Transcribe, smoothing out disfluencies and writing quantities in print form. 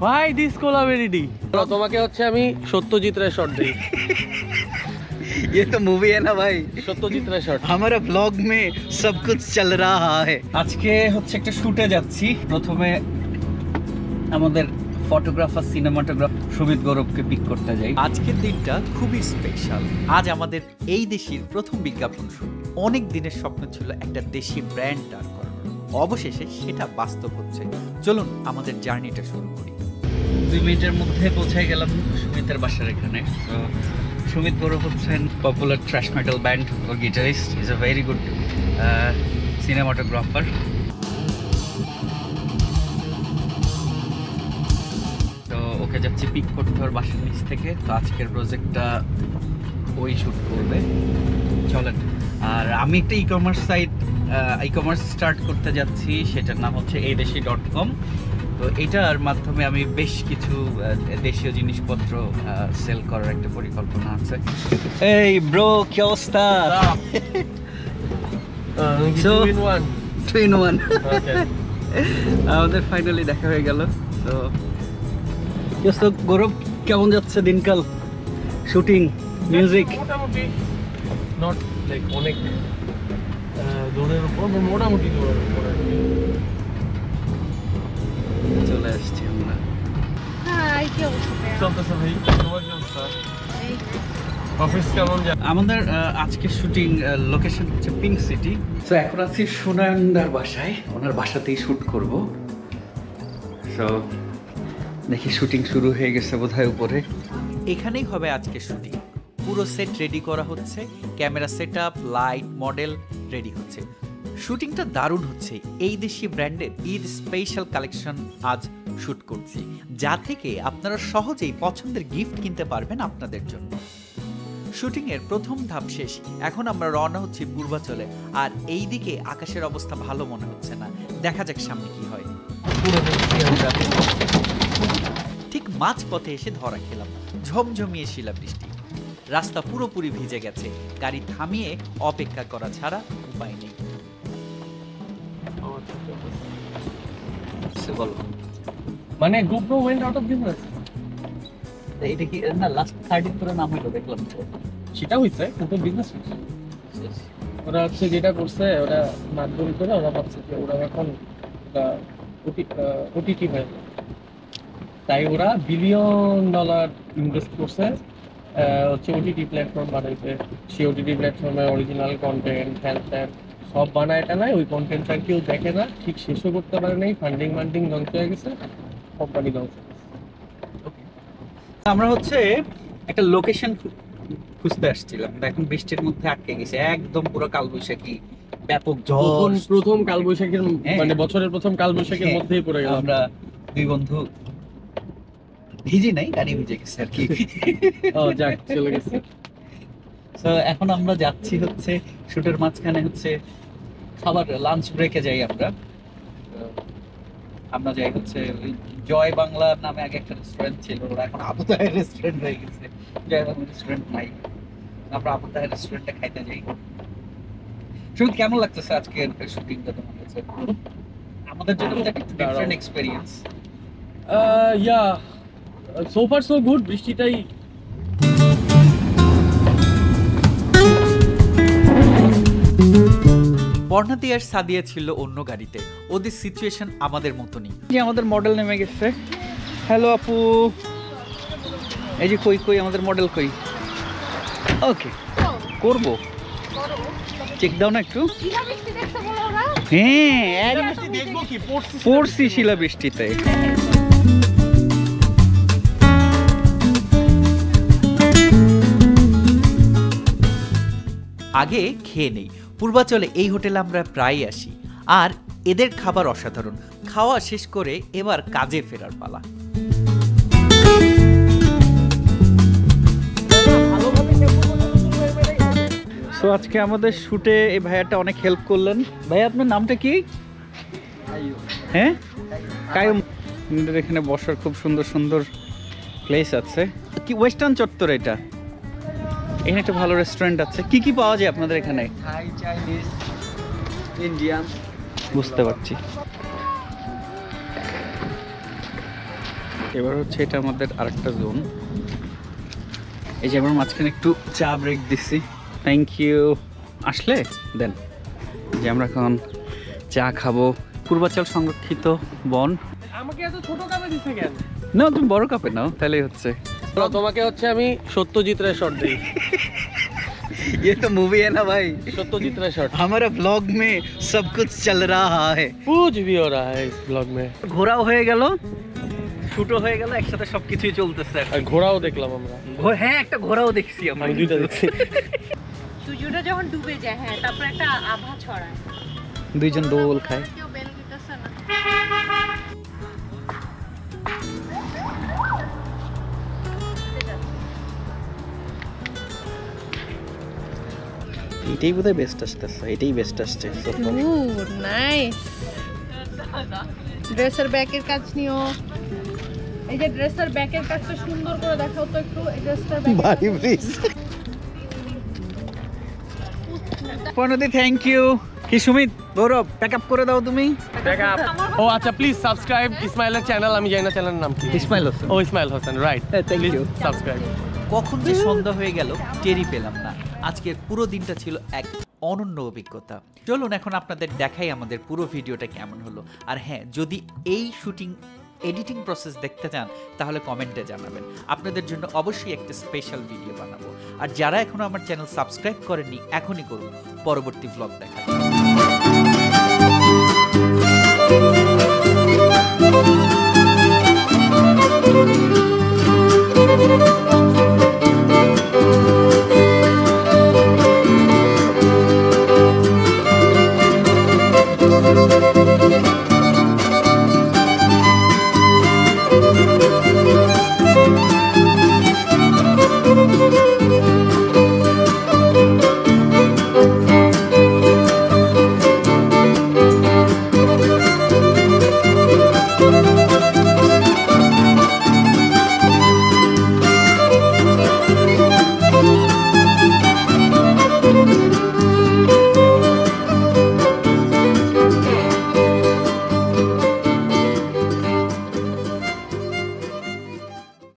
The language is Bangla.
ভাই দিস কোলাবেরিটি তোমাকে হচ্ছে আমি সত্যজিৎ রায় শট দেই। ये तो मूवी है ना भाई, সত্যজিৎ রায় শট। हमारा ब्लॉग में सब कुछ चल रहा है। আজকে হচ্ছে একটা শুটে যাচ্ছি। প্রথমে আমাদের ফটোগ্রাফার সিনেমাটোগ্রাফার সুমিত গৌরবকে পিক করতে যাই। আজকের দিনটা খুবই স্পেশাল। আজ আমাদের এই দেশের প্রথম বিজ্ঞাপন শুট। অনেক দিনের স্বপ্ন ছিল একটা দেশি ব্র্যান্ড দাঁড় করানোর, অবশেষে সেটা বাস্তব হচ্ছে। চলুন আমাদের জার্নিটা শুরু করি। 2 মিনিটের মধ্যে পৌঁছে গেলাম সুমিতের বাসার এখানে। তো সুমিত গৌরব হচ্ছেন পপুলার থ্রাশ মেটাল ব্যান্ড ও guitarist. Is a very good cinematographer. তো ওকে যাচ্ছি পিক করতে ওর বাসার নিচ থেকে। তো আজকের প্রজেক্টটা ওই শুট করবে, চলেন। আর আমি একটা ই কমার্স স্টার্ট করতে যাচ্ছি, সেটার নাম হচ্ছে edeshi.com। তো এটার মাধ্যমে আমি বেশ কিছু দেশীয় জিনিসপত্র সেল করার একটা পরিকল্পনা আছে। এই ব্রো, কি অবস্থা? আমাদের ফাইনালি দেখা হয়ে গেল। তো গৌরব, কেমন যাচ্ছে দিনকাল? Shooting, music? মোটামুটি নট লাইক অনেক দৌড়ের উপর, মোটামুটি দৌড়ের উপর। চলে আসছি আমরা। চলতেছে ভাই, তোমার কি অবস্থা? অফিস কেমন যায়? আমাদের আজকের শুটিং লোকেশন হচ্ছে পিঙ্ক সিটি। তো এখন আছি সুনয়নদার বাসায়, ওনার বাসাতেই শুট করব। সো দেখি শুটিং শুরু হয়ে গেছে বোধহয় উপরে। এখানেই হবে আজকের শুটিং। পুরো সেট রেডি করা হচ্ছে, camera setup, light, model ready হচ্ছে। শুটিংটা দারুণ হচ্ছে। এই দেশি ব্র্যান্ডের ঈদ স্পেশাল কালেকশন আজ শুট করছি, যা থেকে আপনারা সহজেই পছন্দের গিফট কিনতে পারবেন আপনাদের জন্য। শুটিং এর প্রথম ধাপ শেষ, এখন আমরা রওনা হচ্ছি পূর্বাচলে। আর এই দিকে আকাশের অবস্থা ভালো মনে হচ্ছে না, দেখা যাক সামনে কি হয়। ঠিক মাঝপথে এসে ধরা খেলাম ঝমঝমিয়ে শিলাবৃষ্টি। রাস্তা পুরোপুরি ভিজে গেছে, গাড়ি থামিয়ে অপেক্ষা করা ছাড়া উপায় নেই। মানে GoPro went out of business? এটা কি না লাস্ট 13 করে নাম হলো দেখলাম তো। সেটা হইছে, কিন্তু বিজনেস ওরা হচ্ছে যেটা করছে, ওরা মাধ্যমিক করে ওরা ভাবছে যে ওরা এখন ওটিটি হয়, তাই ওরা $1 বিলিয়ন ইনভেস্ট করছে হচ্ছে ওটিটি প্ল্যাটফর্ম বানাইতে। সেই ওটিটি প্ল্যাটফর্মে অরিজিনাল কন্টেন্ট হ্যান ত্যান সব বানায় টানায়, ওই কন্টেন্টটা কেউ দেখে না, ঠিক শেষও করতে পারে নাই, ফান্ডিং ধ্বংস হয়ে গেছে, কোম্পানি ধ্বংস। আমরা হচ্ছে একটা লোকেশন খুঁজতে আসছিলাম, এখন বৃষ্টির মধ্যে আটকে গেছে একদম, পুরো কালবৈশাখী, ব্যাপক ঝড়। প্রথম কালবৈশাখীর মানে বছরের প্রথম কালবৈশাখীর মধ্যেই পড়ে গেলাম আমরা দুই বন্ধু। ভিজি নাই, গাড়ি ভিজে গেছে আর কি। ও যাক, চলে গেছে। তো এখন আমরা যাচ্ছি হচ্ছে শুটের মাঝখানে হচ্ছে খাবার, লাঞ্চ ব্রেকে যাই আমরা যাই হচ্ছে ওই জয় বাংলা নামে আগে একটা রেস্টুরেন্ট ছিল, ওরা এখন আবু তাহের রেস্টুরেন্ট হয়ে গেছে। জয় বাংলা রেস্টুরেন্ট নাই, আমরা আবু তাহের রেস্টুরেন্টে খাইতে যাই। শুধু কেমন লাগতেছে আজকের শুটিংটা তোমার কাছে? আমাদের জন্য একটা ডিফারেন্ট এক্সপেরিয়েন্স। ইয়া, সো ফার সো গুড। বৃষ্টিটাই বর্ণালী আর সাদিয়া ছিল অন্য গাড়িতে, ওদের সিচুয়েশন আমাদের মতনই। যে আমাদের মডেল নেমে গেছে। হ্যালো আপু, এই যে কই আমাদের মডেল কই? ওকে, করব, চেক দাও না একটু। হ্যাঁ, দেখবো কি পড়ছি শিলাবৃষ্টিতে। আগে খেয়ে নেই। পূর্বাচলে এই হোটেলে আমরা প্রায়ই আসি, আর এদের খাবার অসাধারণ। খাওয়া শেষ করে এবার কাজে ফেরার পালা। সো আজকে আমাদের শুটে এই ভাইয়াটা অনেক হেল্প করলেন। ভাইয়া, আপনার নামটা কি? হ্যাঁ, কায়ুম। এখানে বসার খুব সুন্দর সুন্দর প্লেস আছে। কি ওয়েস্টার্ন চত্বর এটা? এখানে একটা ভালো রেস্টুরেন্ট আছে। কি কি পাওয়া যায় আপনাদের এখানে? থাই, চাইনিজ, ইন্ডিয়ান। বুঝতে পারছি। এবার হচ্ছে এটা আমাদের আরেকটা জোন। এই যে আমরা মাঝখানে একটু চা ব্রেক দিচ্ছি, থ্যাংক ইউ। আসলে দেন যে আমরা এখন চা খাবো। পূর্বাচল সংরক্ষিত বন। আমাকে এত ছোট কাপে দিছে কেন? না তুমি বড় কাপে নাও, তাহলেই হচ্ছে। তোমাকে হচ্ছে আমি সত্যজিৎ রায় শট দিই। ये तो मूवी है ना भाई, सत्यजीत राय शॉट। हमारे ब्लॉग में सब कुछ चल रहा है, कुछ भी हो रहा है इस ब्लॉग में। ঘোরাও হয়ে গেল, শুটও হয়ে গেল, একসাথে সবকিছুই চলতেছে। আর ঘোড়াও দেখলাম আমরা। হ্যাঁ একটা ঘোরাও দেখছি আমরা, আমি দুইটা দেখছি। সূর্যটা যখন ডুবে যায়, হ্যাঁ, তারপর একটা আভা ছড়ায়। দুইজন দোল খায়। কেউ বেল দিতেছে না। এটাই বোধহয় বেস্ট আসতেছে, এটাই বেস্ট আসছে। নাইস। ড্রেসের ব্যাকের কাজ নিও। এই যে ড্রেসের ব্যাকের কাজটা সুন্দর করে দেখাও তো একটু। এই ড্রেসটার ভারী ব্রিজ। পনদি thank you. কি সুমিত, গৌরব প্যাক আপ করে দাও তুমি। ও আচ্ছা, প্লিজ সাবস্ক্রাইব ইসমাইলের চ্যানেল। আমি জানি না চ্যানেলের নাম কি। ইসমাইল হোসেন। ও Ismail Hossain, right. thank you. Subscribe. কখন যে সন্ধ্যা হয়ে গেল টেরই পেলাম না। আজকের পুরো দিনটা ছিল এক অনন্য অভিজ্ঞতা। চলুন এখন আপনাদের দেখাই আমাদের পুরো ভিডিওটা কেমন হলো। আর হ্যাঁ, যদি এই শুটিং এডিটিং প্রসেস দেখতে চান তাহলে কমেন্টে জানাবেন, আপনাদের জন্য অবশ্যই একটা স্পেশাল ভিডিও বানাবো। আর যারা এখনো আমার চ্যানেল সাবস্ক্রাইব করেননি এখনই করুন পরবর্তী ব্লগ দেখার জন্য।